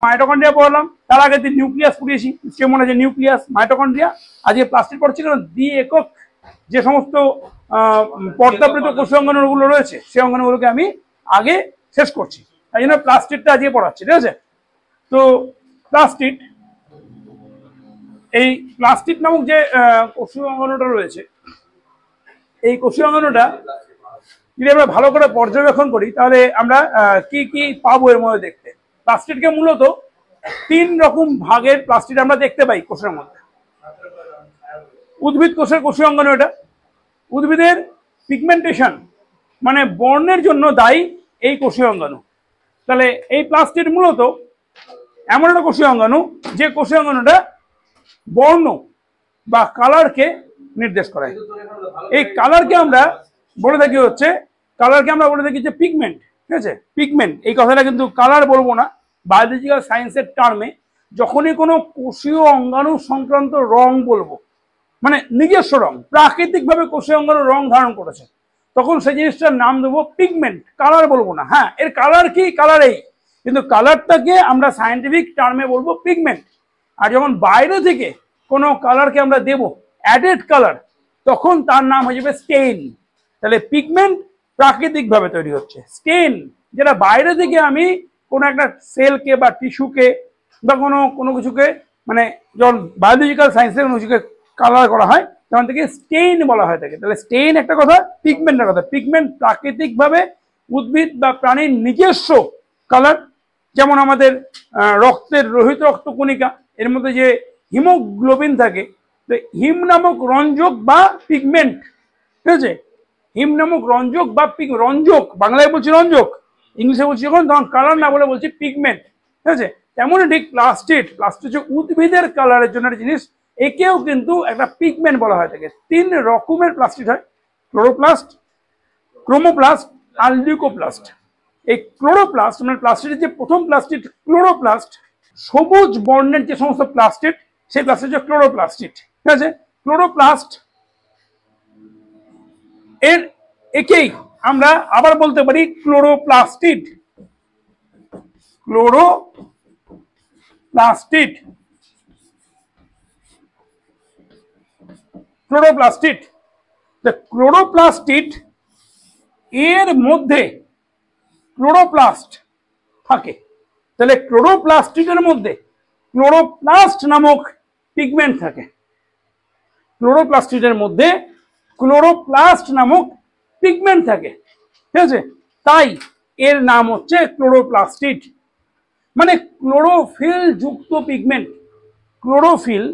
Mitochondria পড়লাম, তার আগে দিন নিউক্লিয়াস পড়িয়েছি, নিশ্চয়ই মনে আছে নিউক্লিয়াস, মাইটোকন্ড্রিয়া। আজকে প্লাস্টিড পড়ছি কারণ দ্বি-একক যে সমস্ত পর্দাবৃত কোষ অঙ্গাণুগুলো রয়েছে সেই অঙ্গাণুগুলোকে আমি আগে শেষ করছি, তাই জন্য প্লাস্টিডটা আজকে পড়াচ্ছি, ঠিক আছে। তো প্লাস্টিড, এই প্লাস্টিড নামক যে কোষীয় অঙ্গাণুটা রয়েছে, এই কোষীয় অঙ্গাণুটা যদি আমরা ভালো করে পর্যবেক্ষণ করি তাহলে আমরা কি কি পাবো এর মধ্যে দেখতে। প্লাস্টিডকে মূলত 3 রকম ভাগের প্লাস্টিড আমরা দেখতে পাই কোষের মধ্যে। উদ্ভিদ কোষের কোষীয় অঙ্গাণু, এটা উদ্ভিদের পিগমেন্টেশন মানে বর্ণের জন্য দায়ী এই কোষীয় অঙ্গাণু। তাহলে এই প্লাস্টিড মূলত এমন একটা কোষীয় অঙ্গাণু যে কোষীয় অঙ্গাণুটা বর্ণ বা কালারকে নির্দেশ করে। এই কালারকে আমরা বলে থাকি যে পিগমেন্ট, ঠিক আছে। পিগমেন্ট এই কথাটা কিন্তু কালার বলবো না, বায়োলজিক্যাল সায়েন্সের টার্মে যখনই কোনো কোষীয় অঙ্গাণু সংক্রান্ত রং বলবো, মানে নিজস্ব রং, প্রাকৃতিকভাবে কোষীয় অঙ্গাণু রং ধারণ করেছে, তখন সেই জিনিসটার নাম দেবো পিগমেন্ট, কালার বলবো না। হ্যাঁ, এর কালার কি, কালার এই, কিন্তু কালারটাকে আমরা সায়েন্টিফিক টার্মে বলবো পিগমেন্ট। আর যখন বাইরে থেকে কোনো কালারকে আমরা দেব অ্যাডেড কালার, তখন তার নাম হয়ে যাবে স্টেইন। তাহলে পিগমেন্ট প্রাকৃতিকভাবে তৈরি হচ্ছে, স্টেইন যেটা বাইরে থেকে আমি কোনো একটা সেলকে বা টিস্যুকে বা কোনো কিছুকে, মানে যখন বায়োলজিক্যাল সায়েন্সে কোনো কিছুকে কালার করা হয় তখন থেকে স্টেইন বলা হয় থাকে। তাহলে স্টেইন একটা কথা, পিগমেন্টের কথা। পিগমেন্ট প্রাকৃতিকভাবে উদ্ভিদ বা প্রাণীর নিজস্ব কালার, যেমন আমাদের রক্তের লোহিত রক্তকণিকা এর মধ্যে যে হিমোগ্লোবিন থাকে, তো হিম নামক রঞ্জক বা পিগমেন্ট, ঠিক আছে। হিম নামক রঞ্জক বা রঞ্জক, বাংলায় বলছি রঞ্জক, ইংলিশে বলছি যখন তখন কালার না বলে বলছি পিগমেন্ট, ঠিক আছে। তেমনই ঠিক প্লাস্টিড হচ্ছে উদ্ভিদের কালারের জন্য একটা জিনিস, একেও কিন্তু একটা পিগমেন্ট বলা হয় থাকে। 3 রকমের প্লাস্টিড হয়, ক্লোরোপ্লাস্ট, ক্রোমোপ্লাস্ট আর লিউকোপ্লাস্ট। এই ক্লোরোপ্লাস্ট মানে প্লাস্টিডের যে প্রথম প্লাস্টিড ক্লোরোপ্লাস্ট, সবুজ বর্ণের যে সমস্ত প্লাস্টিড সেই প্লাস্টিড হচ্ছে ক্লোরোপ্লাস্টিড, ঠিক আছে। ক্লোরোপ্লাস্ট একেই আমরা আবার বলতে পারি ক্লোরোপ্লাস্টিড, ক্লোরোপ্লাস্টিড, ক্লোরোপ্লাস্টিড। ক্লোরোপ্লাস্টিড এর মধ্যে ক্লোরোপ্লাস্ট থাকে। তাহলে ক্লোরোপ্লাস্টিডের মধ্যে ক্লোরোপ্লাস্ট নামক পিগমেন্ট থাকে, ক্লোরোপ্লাস্টিডের মধ্যে ক্লোরোপ্লাস্ট নামক পিগমেন্ট থাকে, ঠিক আছে। তাই এর নাম হচ্ছে ক্লোরোপ্লাস্টিড। মানে ক্লোরোফিল যুক্ত পিগমেন্ট। ক্লোরোফিল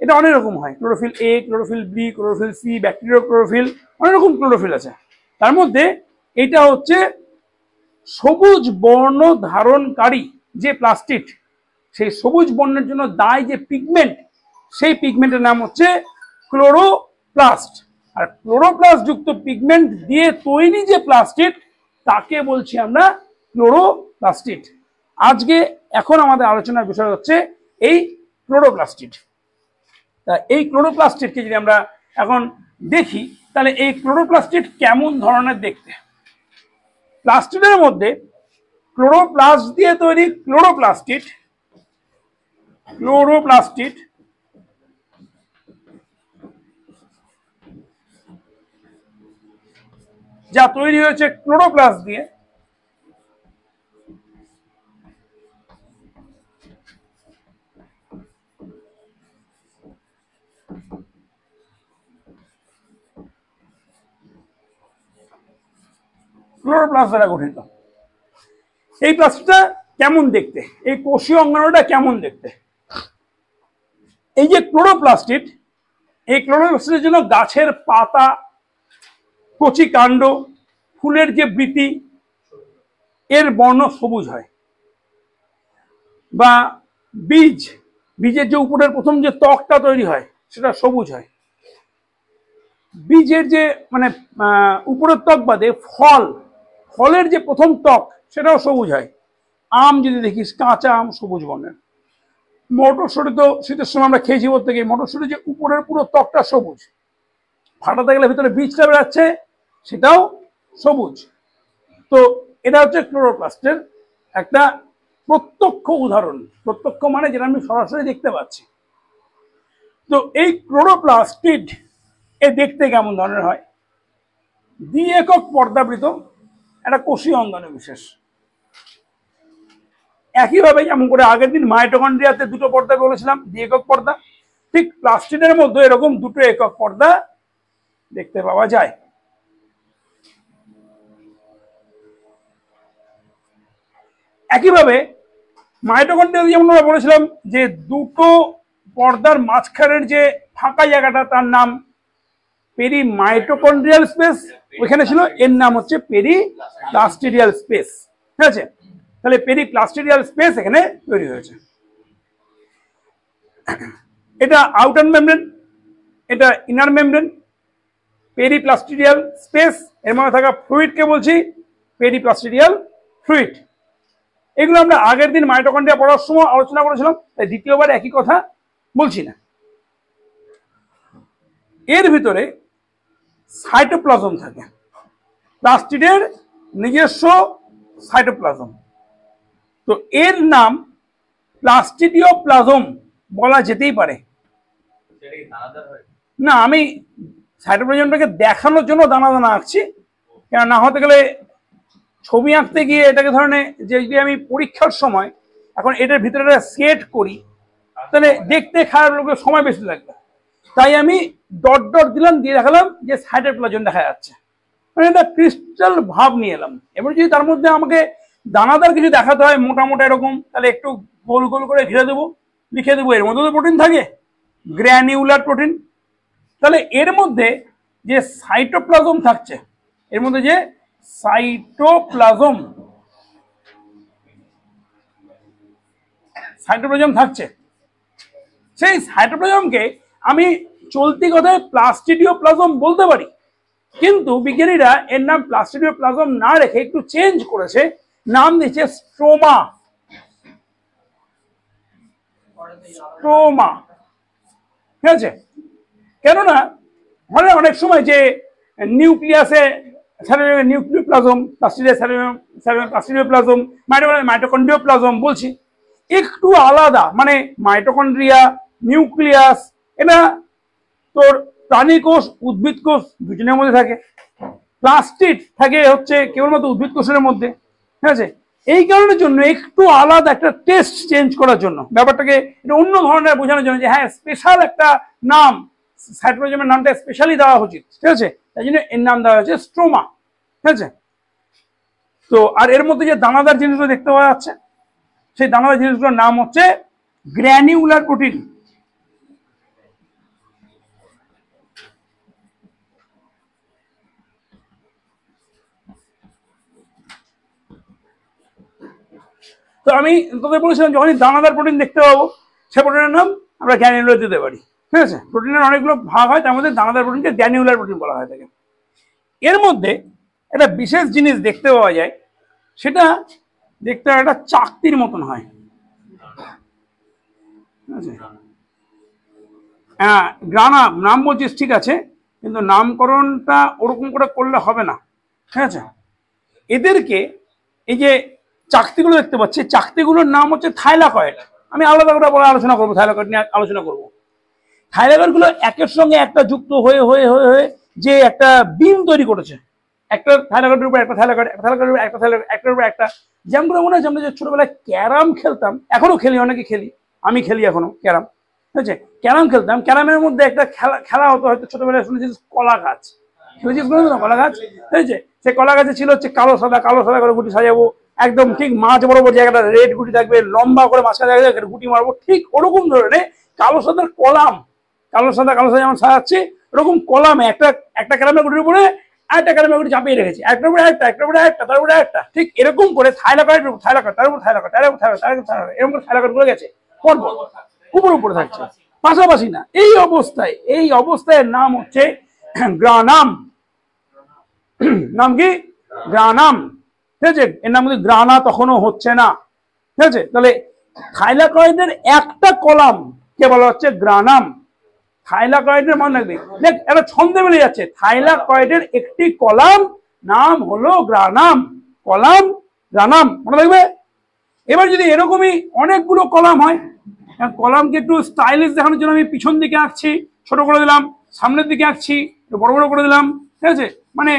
এটা অনেক রকম হয়, chlorophyll a, chlorophyll b, chlorophyll c, bacteria chlorophyll, অনেক রকম ক্লোরোফিল আছে। তার মধ্যে এটা হচ্ছে সবুজ বর্ণ ধারণকারী যে প্লাস্টিড, সেই সবুজ বর্ণের জন্য দায়ী যে পিগমেন্ট, সেই পিগমেন্টের নাম হচ্ছে ক্লোরোপ্লাস্ট। আর ক্লোরোপ্লাস্ট যুক্ত পিগমেন্ট দিয়ে তৈরি যে প্লাস্টিড তাকে বলছি আমরা ক্লোরোপ্লাস্টিড। এখন আমাদের আলোচনার বিষয় হচ্ছে এই ক্লোরোপ্লাস্টিড। তা এই ক্লোরোপ্লাস্টিডকে যদি আমরা এখন দেখি তাহলে এই ক্লোরোপ্লাস্টিড কেমন ধরনের দেখতে। প্লাস্টিডের মধ্যে ক্লোরোপ্লাস্ট দিয়ে তৈরি ক্লোরোপ্লাস্টিড যা তৈরি হয়েছে ক্লোরোপ্লাস্ট দিয়ে, ক্লোরোপ্লাস্ট দ্বারা গঠিত। এই প্লাস্টিডটা কেমন দেখতে, এই কোষীয় অঙ্গাণুটা কেমন দেখতে। এই যে ক্লোরোপ্লাস্টিড, এই ক্লোরোপ্লাস্টিডের জন্য গাছের পাতা, কচি কাণ্ড, ফুলের যে বৃতি এর বর্ণ সবুজ হয়, বা বীজের যে উপরের প্রথম যে ত্বকটা তৈরি হয় সেটা সবুজ হয়। বীজের যে মানে উপরের ত্বক বাদে ফলের যে প্রথম ত্বক সেটাও সবুজ হয়। আম যদি দেখিস, কাঁচা আম সবুজ বর্ণের। মটরশুঁটি তো শীতের সময় আমরা খেয়েছি, বলতে গিয়ে মটরশুঁটি যে উপরের পুরো ত্বকটা সবুজ, ফাটাতে গেলে ভিতরে বীজটা বেরাচ্ছে সেটাও সবুজ। তো এটা হচ্ছে ক্লোরোপ্লাস্টের একটা প্রত্যক্ষ উদাহরণ। প্রত্যক্ষ মানে যেটা আমি সরাসরি দেখতে পাচ্ছি। তো এই ক্লোরোপ্লাস্টিড এ দেখতে কেমন ধরনের হয়? দ্বি-একক পর্দাবৃত একটা কোষীয় অঙ্গাণু বিশেষ। একইভাবে যেমন করে আগের দিন মাইটোকন্ড্রিয়াতে দুটো পর্দা বলেছিলাম, দ্বি-একক পর্দা, ঠিক প্লাস্টিডের মধ্যে এরকম দুটো একক পর্দা দেখতে পাওয়া যায়। একইভাবে মাইটোকন্ড্রিয়া যেমন আমরা বলেছিলাম যে দুটো পর্দার মাঝখানের যে ফাঁকা জায়গাটা তার নাম পেরিমাইটোকন্ড্রিয়াল স্পেস, ওইখানে ছিল, এর নাম হচ্ছে পেরিপ্লাস্টিডিয়াল স্পেস। ঠিক আছে, তাহলে পেরিপ্লাস্টিডিয়াল স্পেস এখানে তৈরি হয়েছে। এটা আউটার মেমব্রেন, এটা ইনার মেমব্রেন। পেরিপ্লাস্টিডিয়াল স্পেস, এর মধ্যে থাকা ফ্লুইডকে বলছি পেরিপ্লাস্টিডিয়াল ফ্লুইড। এগুলো আমরা আগের দিন মাইটোকন্ড্রিয়া পড়ার সময় আলোচনা করেছিলাম, তাই দ্বিতীয়বার একই কথা বলছি না। এর ভিতরে সাইটোপ্লাজম থাকে, প্লাস্টিডের নিজস্ব সাইটোপ্লাজম। তো এর নাম প্লাস্টিডিওপ্লাজম বলা যেতেই পারে। না, আমি সাইটোপ্লাজমটাকে দেখানোর জন্য দানা দানা আঁকছি, কেন না হতে গেলে ছবি আঁকতে গিয়ে এটাকে ধরনের যে যদি আমি পরীক্ষার সময় এখন এটার ভিতরে সেট করি তাহলে দেখতে খারাপ লাগবে, সময় বেশি লাগবে। তাই আমি ডট ডট দিলাম, দিয়ে দেখালাম যে সাইটোপ্লাজম দেখা যাচ্ছে, মানে এটা ক্রিস্টাল ভাব নিয়ে এলাম। এবার যদি তার মধ্যে আমাকে দানাদার কিছু দেখাতে হয় মোটা মোটা এরকম, তাহলে একটু গোল গোল করে ঘিরে দেবো, লিখে দেবো এর মধ্যে তো প্রোটিন থাকে, গ্র্যানিউলার প্রোটিন। তাহলে এর মধ্যে যে সাইটোপ্লাজম থাকছে, এর মধ্যে যে সাইটোপ্লাজম থাকছে, সেই সাইটোপ্লাজমকে আমি চলতি কথায় প্লাস্টিডিওপ্লাজম বলতে পারি, কিন্তু বিজ্ঞানীরা এর নাম প্লাস্টিডিওপ্লাজম না রেখে একটু চেঞ্জ করেছে, নাম দিয়েছে স্ট্রোমা। স্ট্রোমা, ঠিক আছে? কেননা মানে অনেক সময় যে নিউক্লিয়াসে নিউক্লিওপ্লাজম, প্লাস্টিডিওপ্লাজম, মাইটোকন্ড্রিওপ্লাজম বলছি, একটু আলাদা। মানে মাইটোকন্ড্রিয়া, নিউক্লিয়াস, এটা তোর প্রাণী কোষ, উদ্ভিদ কোষ দুজনের মধ্যে থাকে। প্লাস্টিড থাকে হচ্ছে কেবলমাত্র উদ্ভিদ কোষের মধ্যে, ঠিক আছে? এই কারণের জন্য একটু আলাদা একটা টেস্ট চেঞ্জ করার জন্য, ব্যাপারটাকে এটা অন্য ধরনের বোঝানোর জন্য যে হ্যাঁ স্পেশাল একটা নাম, সাইটোপ্লাজমের নামটা স্পেশালি দেওয়া উচিত, ঠিক আছে? তাই জন্য এর নাম দেওয়া হয়েছে স্ট্রোমা, ঠিক আছে? তো আর এর মধ্যে যে দানাদার জিনিসগুলো দেখতে পাওয়া যাচ্ছে, সেই দানাদার জিনিসগুলোর নাম হচ্ছে গ্র্যানিউলার প্রোটিন। তো আমি তোদের বলেছিলাম যখনই দানাদার প্রোটিন দেখতে পাবো সে প্রোটিনের নাম আমরা গ্র্যানিউলার দিতে পারি, ঠিক আছে? প্রোটিনের অনেকগুলো ভাগ হয়, তার মধ্যে দানাদার প্রোটিনকে গ্র্যানিউলার প্রোটিন বলা হয় থাকে। এর মধ্যে একটা বিশেষ জিনিস দেখতে পাওয়া যায়, সেটা দেখতে একটা চাকতির মতন হয়, হ্যাঁ গ্রানা নাম বলছিস ঠিক আছে, কিন্তু নামকরণটা ওরকম করে করলে হবে না, ঠিক আছে? এদেরকে এই যে চাকতিগুলো দেখতে পাচ্ছি, চাকতিগুলোর নাম হচ্ছে থাইলাকয়েড। আমি আলাদা করে পরে আলোচনা করবো, থাইলাকয়েড নিয়ে আলোচনা করবো। থাইলাকয়েডগুলো একের সঙ্গে একটা যুক্ত হয়ে হয়ে হয়ে হয়ে যে একটা বিম তৈরি করেছে, একটা থাইলাকয়েডের উপর একটা থাইলাকয়েড, একটা থাইলাকয়েডের উপর একটা থাইলাকয়েড, একটার উপর একটা। যেমন করে মনে হচ্ছে আমরা যে ছোটবেলায় ক্যারাম খেলতাম, এখনো খেলি, অনেকে খেলি, আমি খেলি এখনো ক্যারাম, ঠিক আছে? ক্যারাম খেলতাম, ক্যারামের মধ্যে একটা খেলা হতো, হয়তো ছোটবেলায় শুনেছিস কলা গাছ, শুনেছিস না কলা গাছ, ঠিক আছে? সেই কলা গাছে ছিল হচ্ছে কালো সাদা করে গুটি সাজাবো, একদম ঠিক মাঝ বরাবর জায়গাটা রেড গুটি থাকবে, লম্বা করে মাঝখানে জায়গায় গুটি মারবো, ঠিক ওরকম ধরনের কালো সাদার কলাম, কালো সাদা যেমন সাজাচ্ছে ওরকম কলামে একটা ক্যারামের গুটির উপরে আরেকটা ক্যারামের গুটি চাপিয়ে রেখেছি, একটার উপরে একটা, একটার উপরে একটা, তার উপরে একটা, ঠিক এরকম করে থাইলাকয়েড তার উপর থাইলাকয়েড, এরকম করে থাইলাকয়েড গুলো গেছে পরপর উপরে থাকছে, পাশাপাশি না। এই অবস্থায় নাম হচ্ছে গ্রানাম। নাম কি? গ্রানাম, ঠিক আছে? এর নাম কিন্তু গ্রানা তখনও হচ্ছে না, ঠিক আছে? তাহলে থাইলাকয়েডের একটা কলাম কে বলা হচ্ছে গ্রানাম। থাইলাকয়েডের মান রাখবে, দেখ একটা ছন্দে মিলে যাচ্ছে, থাইলাকয়েডের একটি কলাম নাম হলো গ্রানাম, কলাম গ্রানাম, মনে রাখবে। এবার যদি এরকমই অনেকগুলো কলাম হয়, কলামকে একটু স্টাইলিশ দেখানোর জন্য আমি পিছন দিকে আঁকছি, ছোট করে দিলাম, সামনের দিকে আঁকছি, একটু বড় বড় করে দিলাম, ঠিক আছে, মানে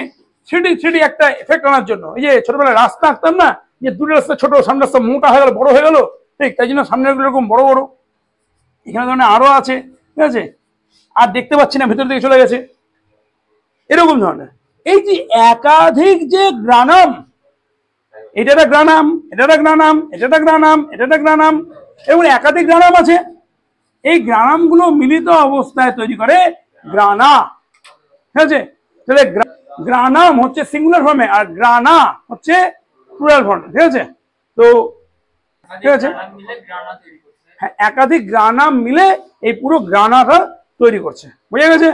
থ্রিডি থ্রিডি একটা এফেক্ট আনার জন্য। এই যে ছোটবেলায় রাস্তা আঁকতাম না, যে দূরের রাস্তা ছোট, সামনের রাস্তা মোটা হয়ে গেল, বড় হয়ে গেল, ঠিক তাই জন্য সামনের গুলো এরকম বড় বড়। এখানে ধরনের আরো আছে, ঠিক আছে, আর দেখতে পাচ্ছি না, ভেতর দিকে চলে গেছে, এরকম ধরনের। এই যে একাধিক যে গ্রানাম, এটা একটা গ্রানাম, এটা একটা গ্রানাম, এটা একটা গ্রানাম, এটা একটা গ্রানাম, এরকম একাধিক গ্রানাম আছে। এই গ্রানাম গুলো মিলিত অবস্থায় তৈরি করে গ্রানা, ঠিক আছে। তাহলে গ্রানাম হচ্ছে সিঙ্গুলার ফর্মে, আর গ্রানা হচ্ছে প্লুরাল ফর্মে, ঠিক আছে। তো ঠিক আছে, হ্যাঁ, একাধিক গ্রানাম মিলে এই পুরো গ্রানাটা তৈরি করছে, বুঝে গেছে।